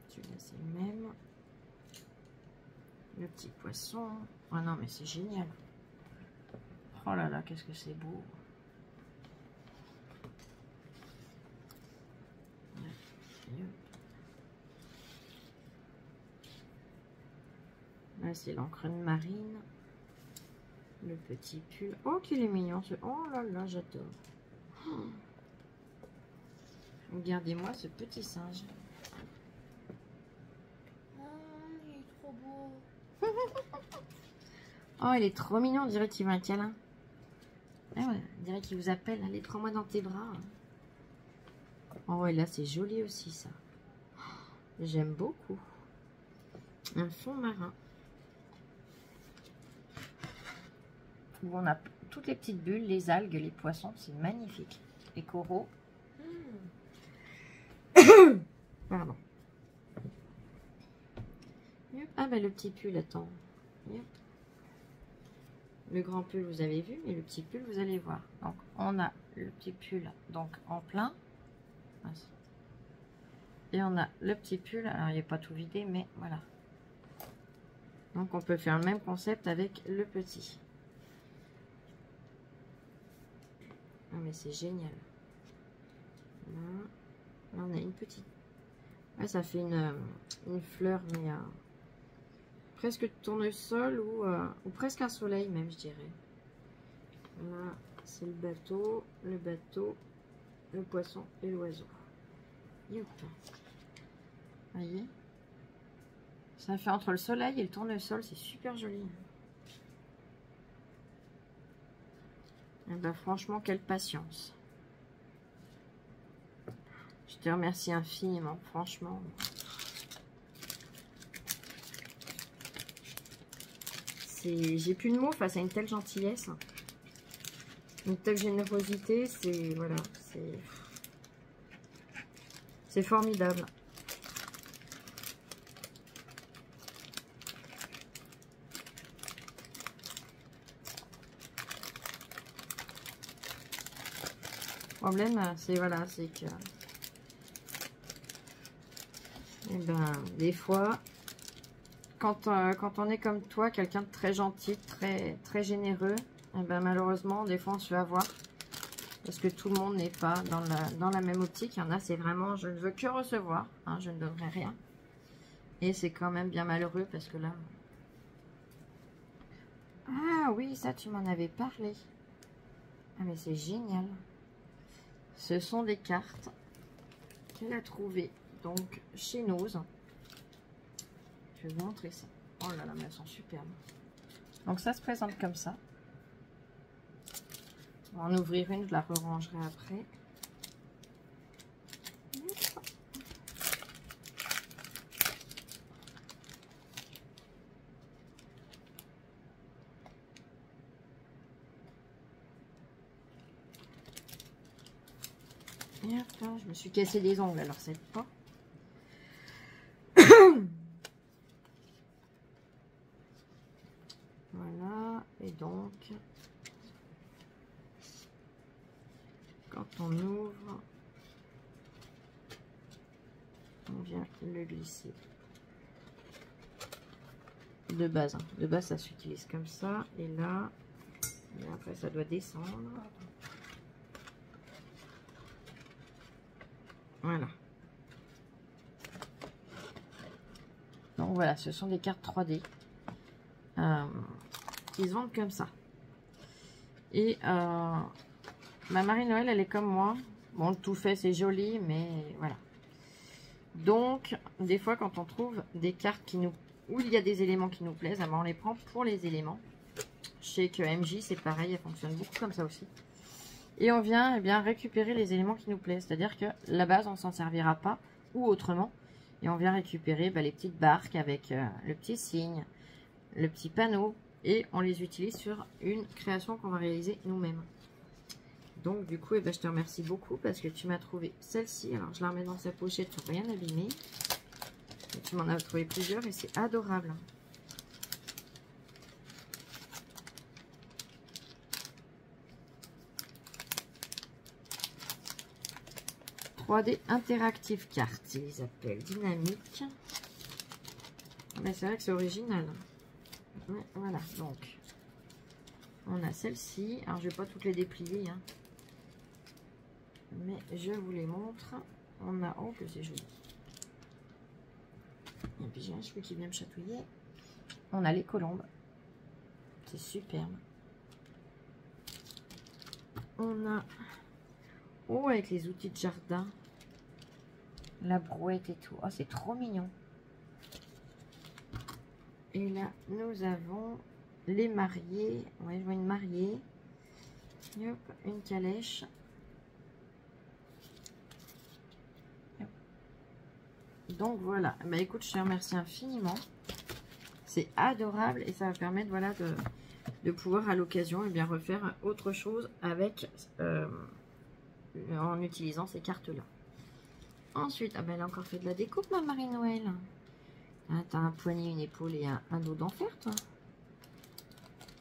Celui-là, c'est le même. Le petit poisson. Oh non, mais c'est génial. Oh là là, qu'est-ce que c'est beau. Là, c'est l'encre de marine. Le petit pull. Oh, qu'il est mignon. Oh là là, j'adore. Oh. Regardez-moi ce petit singe. Oh, il est trop beau. Oh, il est trop mignon. On dirait qu'il veut un câlin. Ah ouais, on dirait qu'il vous appelle. Allez, prends-moi dans tes bras. Oh, ouais, là, c'est joli aussi, ça. J'aime beaucoup. Un fond marin. Où on a toutes les petites bulles, les algues, les poissons. C'est magnifique. Les coraux. Pardon. Yep. Ah, ben le petit pull, attends. Yep. Le grand pull, vous avez vu, et le petit pull, vous allez voir. Donc, on a le petit pull donc en plein. Et on a le petit pull. Alors, il n'est pas tout vidé, mais voilà. Donc, on peut faire le même concept avec le petit. Ah, mais c'est génial. Là, on a une petite. Là, ça fait une fleur, mais presque tournesol ou presque un soleil, même, je dirais. Là, c'est le bateau, le poisson et l'oiseau. Youp. Voyez, ça fait entre le soleil et le tournesol, c'est super joli. Et ben, franchement, quelle patience. Je te remercie infiniment, franchement. J'ai plus de mots face à une telle gentillesse. Une telle générosité, c'est... Voilà, c'est formidable. Le problème, c'est voilà, c'est que... Eh ben, des fois, quand on est comme toi, quelqu'un de très gentil, très généreux, eh ben, malheureusement, des fois, on se fait avoir. Parce que tout le monde n'est pas dans la même optique. Il y en a, c'est vraiment, je ne veux que recevoir. Hein, je ne donnerai rien. Et c'est quand même bien malheureux parce que là... Ah oui, ça, tu m'en avais parlé. Ah, mais c'est génial. Ce sont des cartes qu'elle a trouvées. Donc, chez Nose. Je vais vous montrer ça. Oh là là, mais elles sont superbes. Donc, ça se présente comme ça. On va en ouvrir une, je la re-rangerai après. Et hop, là, je me suis cassé des ongles, alors c'est pas. Voilà, et donc, quand on ouvre, on vient le glisser. De base, hein. De base, ça s'utilise comme ça, et là, et après, ça doit descendre. Voilà. Donc voilà, ce sont des cartes 3D qui se vendent comme ça. Et ma Marie-Noël, elle est comme moi. Bon, le tout fait, c'est joli, mais voilà. Donc, des fois, quand on trouve des cartes où il y a des éléments qui nous plaisent, alors on les prend pour les éléments. Je sais que MJ, c'est pareil, elle fonctionne beaucoup comme ça aussi. Et on vient bien récupérer les éléments qui nous plaisent. C'est-à-dire que la base, on s'en servira pas ou autrement. Et on vient récupérer les petites barques avec le petit signe, le petit panneau. Et on les utilise sur une création qu'on va réaliser nous-mêmes. Donc du coup, je te remercie beaucoup parce que tu m'as trouvé celle-ci. Alors je la remets dans sa pochette pour rien abîmer. Et tu m'en as trouvé plusieurs et c'est adorable. 3D Interactive Card, ils les appellent dynamique. Mais c'est vrai que c'est original. Ouais, voilà, donc on a celle-ci. Alors je vais pas toutes les déplier, hein, mais je vous les montre. On a, oh que c'est joli. Et puis j'ai un cheveu qui vient me chatouiller. On a les colombes, c'est superbe. On a, oh, avec les outils de jardin, la brouette et tout. Oh, c'est trop mignon. Et là, nous avons les mariés. Ouais, je vois une mariée. Hop, une calèche. Hop. Donc voilà. Bah écoute, je te remercie infiniment. C'est adorable et ça va permettre, voilà, de pouvoir à l'occasion, et bien refaire autre chose avec en utilisant ces cartes-là. Ensuite, ah ben elle a encore fait de la découpe, ma Marie-Noël. Ah, t'as un poignet, une épaule et un dos d'enfer, toi.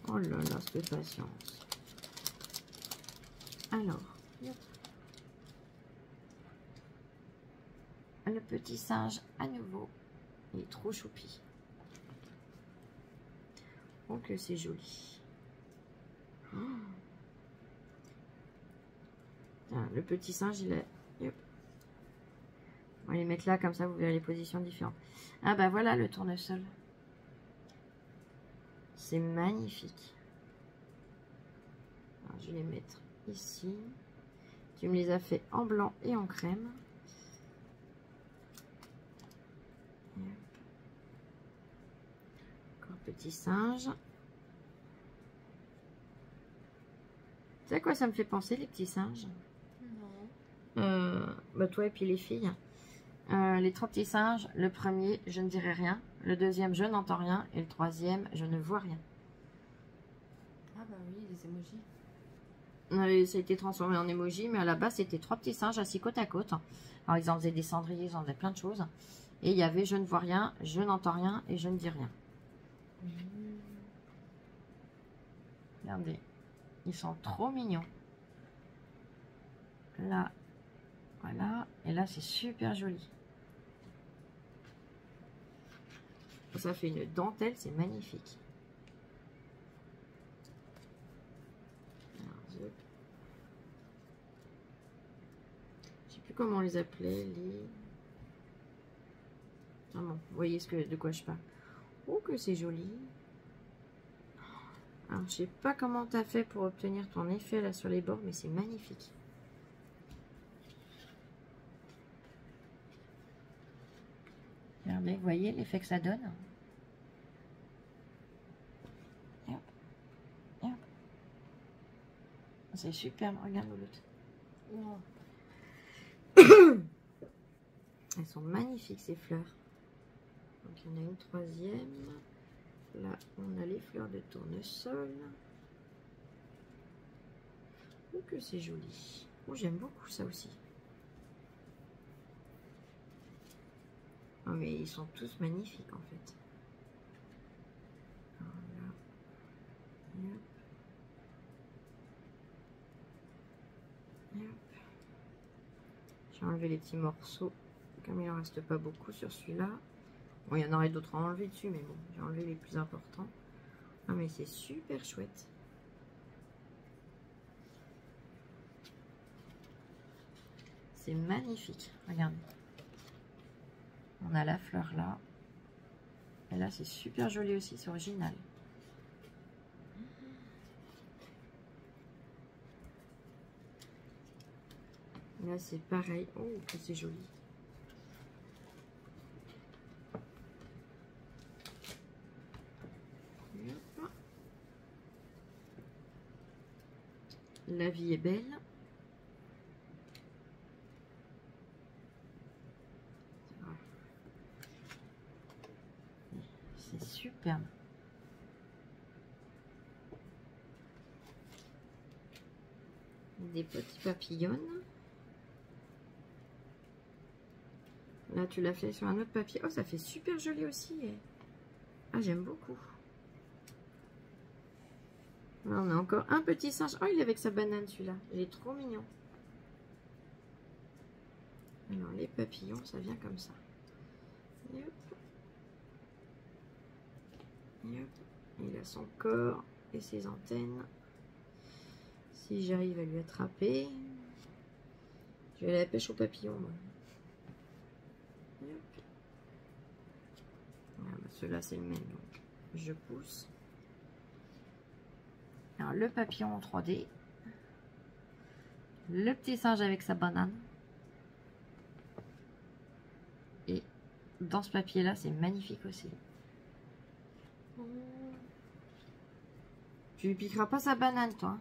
Oh là là, cette patience. Alors, yep. Le petit singe à nouveau. Il est trop choupi. Oh que c'est joli. Oh. Ah, le petit singe, il est... Yep. On va les mettre là, comme ça vous verrez les positions différentes. Ah bah voilà le tournesol. C'est magnifique. Alors, je vais les mettre ici. Tu me les as fait en blanc et en crème. Encore petit singe. Tu sais à quoi ça me fait penser, les petits singes? Non. Bah toi et puis les filles. Les 3 petits singes, le premier, je ne dirai rien. Le deuxième, je n'entends rien. Et le troisième, je ne vois rien. Ah bah oui, les emojis. Ça a été transformé en emoji, mais à la base, c'était 3 petits singes assis côte à côte. Alors, ils en faisaient des cendriers, ils en faisaient plein de choses. Et il y avait je ne vois rien, je n'entends rien et je ne dis rien. Regardez, ils sont trop mignons. Là, voilà. Et là, c'est super joli. Ça fait une dentelle, c'est magnifique. Alors, je sais plus comment on les appelait, les... Ah bon, vous voyez de quoi je parle. Oh, que c'est joli. Alors, je sais pas comment tu as fait pour obtenir ton effet là sur les bords, mais c'est magnifique. Regardez, vous voyez l'effet que ça donne. C'est superbe, regarde l'autre. Wow. Elles sont magnifiques ces fleurs. Donc il y en a une troisième. Là, on a les fleurs de tournesol. Oh, que c'est joli. Oh, j'aime beaucoup ça aussi. Oh, mais ils sont tous magnifiques en fait. Voilà. Hop. Hop. J'ai enlevé les petits morceaux. Comme il en reste pas beaucoup sur celui-là. Bon, il y en aurait d'autres à enlever dessus, mais bon, j'ai enlevé les plus importants. Ah, mais c'est super chouette. C'est magnifique. Regardez. On a la fleur là. Et là, c'est super joli aussi. C'est original. Là, c'est pareil. Oh, que c'est joli. La vie est belle. C'est superbe. Des petits papillons. Là, tu l'as fait sur un autre papier. Oh, ça fait super joli aussi. Ah, j'aime beaucoup. Là, on a encore un petit singe. Oh, il est avec sa banane, celui-là. Il est trop mignon. Alors, les papillons, ça vient comme ça. Et hop. Et hop. Il a son corps et ses antennes. Si j'arrive à lui attraper, je vais aller à la pêche au papillon. Celui-là, c'est le même, donc je pousse. Alors, le papillon en 3D. Le petit singe avec sa banane. Et dans ce papier-là, c'est magnifique aussi. Tu lui piqueras pas sa banane, toi.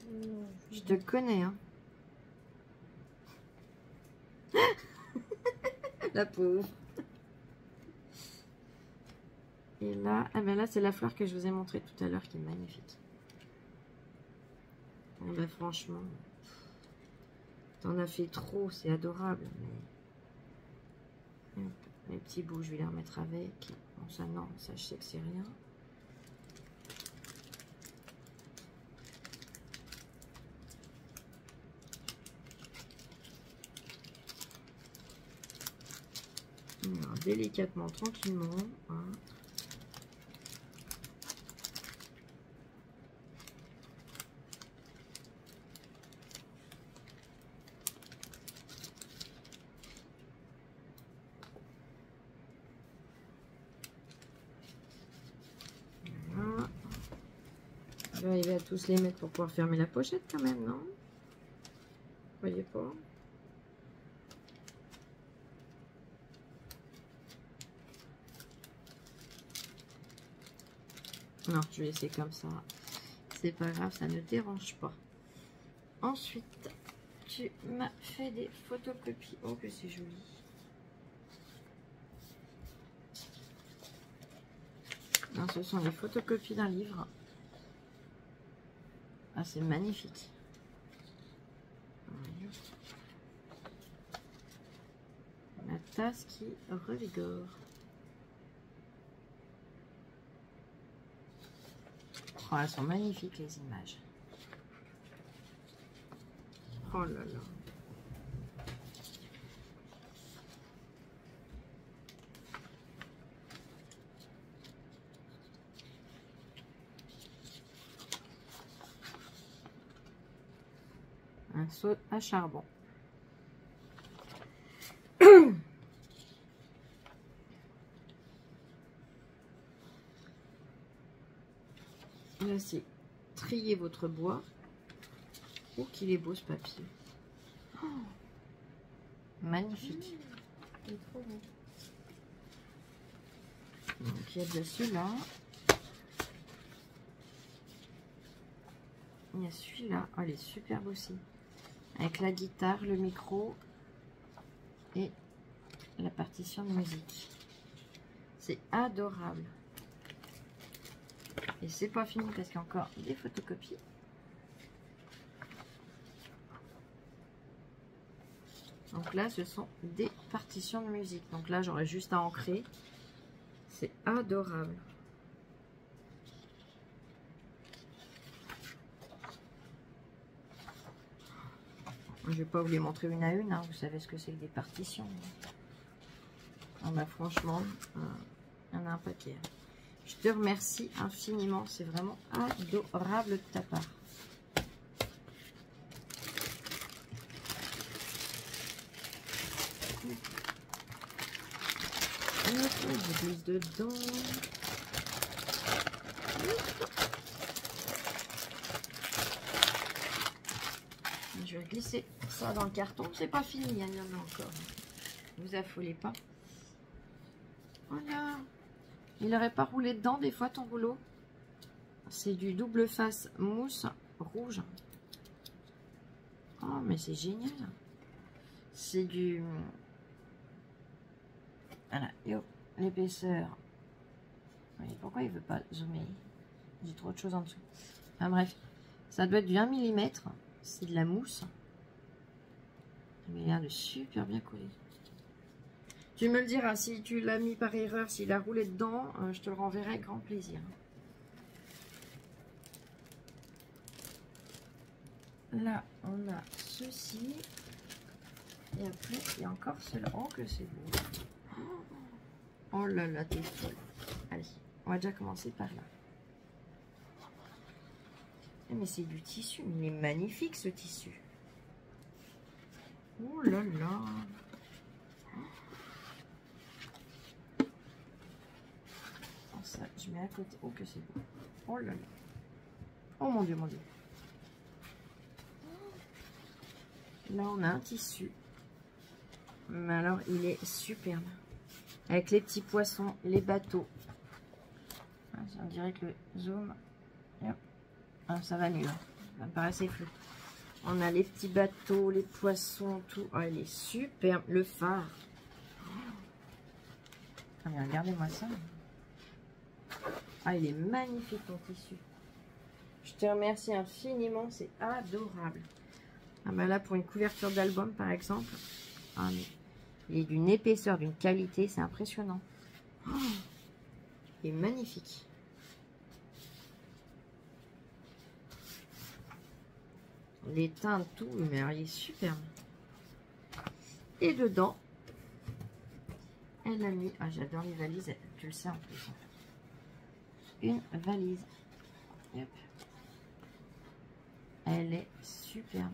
Non, Je te connais, hein. La pauvre. Et là, ah ben là c'est la fleur que je vous ai montré tout à l'heure qui est magnifique. Ah ben franchement, t'en as fait trop, c'est adorable. Mais... les petits bouts, je vais les remettre avec. Bon, ça non, ça je sais que c'est rien. Alors, délicatement, tranquillement. Hein. Voilà. Je vais arriver à tous les mettre pour pouvoir fermer la pochette quand même, non? Vous voyez pas? Non, je vais laisser comme ça. C'est pas grave, ça ne dérange pas. Ensuite, tu m'as fait des photocopies. Oh, que c'est joli. Non, ce sont les photocopies d'un livre. Ah, c'est magnifique. La tasse qui revigore. Oh, elles sont magnifiques les images. Oh là là. Un seau à charbon. Là, c'est trier votre bois. Oh, qu'il est beau ce papier. Oh, magnifique. il est trop beau. Donc, il y a de celui-là. Il y a celui-là. Oh, il est superbe aussi. Avec la guitare, le micro et la partition de musique. C'est adorable. Et c'est pas fini parce qu'il y a encore des photocopies. Donc là, ce sont des partitions de musique. Donc là, j'aurais juste à ancrer. C'est adorable. Je vais pas vous les montrer une à une. Hein. Vous savez ce que c'est que des partitions. Ah bah, franchement, il y en a un paquet. Je te remercie infiniment. C'est vraiment adorable de ta part. Je glisse dedans. Je vais glisser ça dans le carton. C'est pas fini, il y en a encore. Vous affolez pas. Voilà. Il n'aurait pas roulé dedans des fois ton rouleau. C'est du double face mousse rouge. Oh mais c'est génial. C'est du... Voilà, l'épaisseur. Pourquoi il veut pas zoomer? J'ai trop de choses en dessous. Enfin bref, ça doit être du 1 mm. C'est de la mousse. Il a l'air de super bien coller. Tu me le diras si tu l'as mis par erreur, s'il a roulé dedans, je te le renverrai avec grand plaisir. Là, on a ceci. Et après, il y a encore cela. Oh, que c'est beau. Oh là là, t'es folle. Allez, on va déjà commencer par là. Mais c'est du tissu. Il est magnifique ce tissu. Oh là là. Oh, ça, je mets à côté. Oh que c'est beau. Oh là là. Oh mon Dieu, mon Dieu. Là, on a un tissu. Mais alors, il est superbe. Avec les petits poissons, les bateaux. On dirait que le zoom... Ah, ça va mieux. Ça me paraissait flou. On a les petits bateaux, les poissons, tout. Oh, il est superbe. Le phare. Ah, mais regardez-moi ça. Ah, il est magnifique ton tissu. Je te remercie infiniment. C'est adorable. Ah, bah là, pour une couverture d'album, par exemple. Ah, mais il est d'une épaisseur, d'une qualité. C'est impressionnant. Oh, il est magnifique. Les teintes, tout, mais il est superbe. Et dedans, elle a mis... Ah, j'adore les valises, tu le sais en plus. Une valise. Hop. Elle est superbe.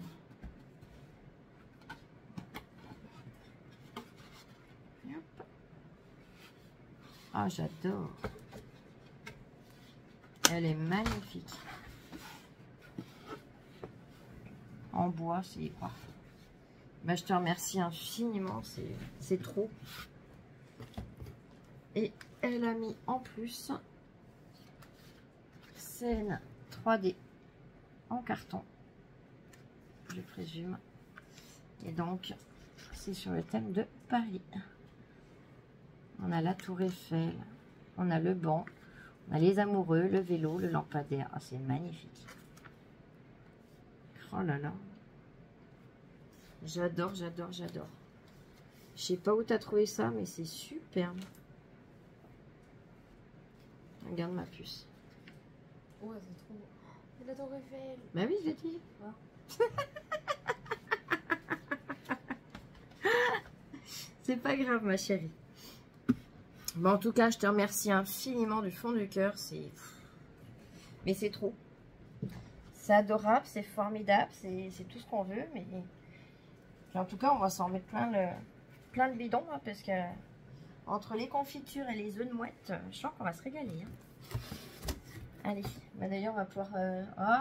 Hop. Ah, j'adore. Elle est magnifique. En bois, c'est parfait. Bah, je te remercie infiniment, c'est trop. Et elle a mis en plus scène 3D en carton, je présume. Et donc, c'est sur le thème de Paris. On a la tour Eiffel, on a le banc, on a les amoureux, le vélo, le lampadaire. Ah, c'est magnifique. Oh là là. J'adore, j'adore, j'adore. Je sais pas où tu as trouvé ça, mais c'est superbe. Regarde ma puce. Ouais, c'est trop beau. C'est la tour Eiffel. Bah oui, je l'ai dit. C'est pas grave, ma chérie. Bon, en tout cas, je te remercie infiniment du fond du cœur. Mais c'est trop. C'est adorable, c'est formidable, c'est tout ce qu'on veut. Mais en tout cas, on va s'en remettre plein de bidons. Hein, parce que entre les confitures et les œufs de mouette, je sens qu'on va se régaler. Hein. Allez, bah d'ailleurs, on va pouvoir...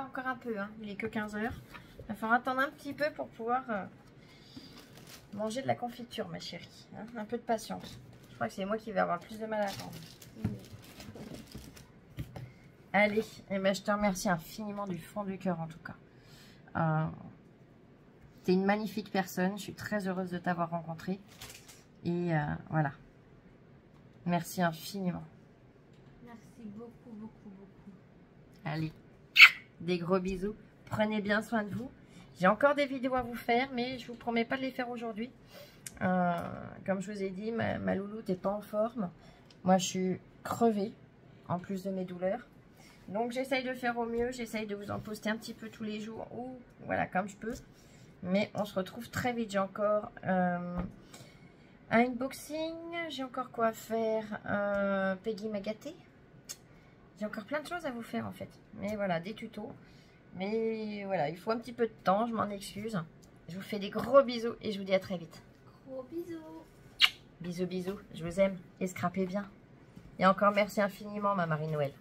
encore un peu, hein, il est que 15 h. Il va falloir attendre un petit peu pour pouvoir manger de la confiture, ma chérie. Hein, un peu de patience. Je crois que c'est moi qui vais avoir plus de mal à attendre. Allez, eh ben, je te remercie infiniment du fond du cœur en tout cas. T'es une magnifique personne, je suis très heureuse de t'avoir rencontré. Et voilà. Merci infiniment. Merci beaucoup, beaucoup, beaucoup. Allez, des gros bisous. Prenez bien soin de vous. J'ai encore des vidéos à vous faire, mais je vous promets pas de les faire aujourd'hui. Comme je vous ai dit, ma loulou t'es pas en forme. Moi, je suis crevée, en plus de mes douleurs. Donc j'essaye de faire au mieux, j'essaye de vous en poster un petit peu tous les jours, ou voilà, comme je peux. Mais on se retrouve très vite. J'ai encore un unboxing, j'ai encore quoi à faire, Peggy m'a gâté. J'ai encore plein de choses à vous faire en fait. Mais voilà, des tutos. Mais voilà, il faut un petit peu de temps, je m'en excuse. Je vous fais des gros bisous et je vous dis à très vite. Gros bisous. Bisous, bisous, je vous aime et scrapez bien. Et encore merci infiniment ma Marie-Noël.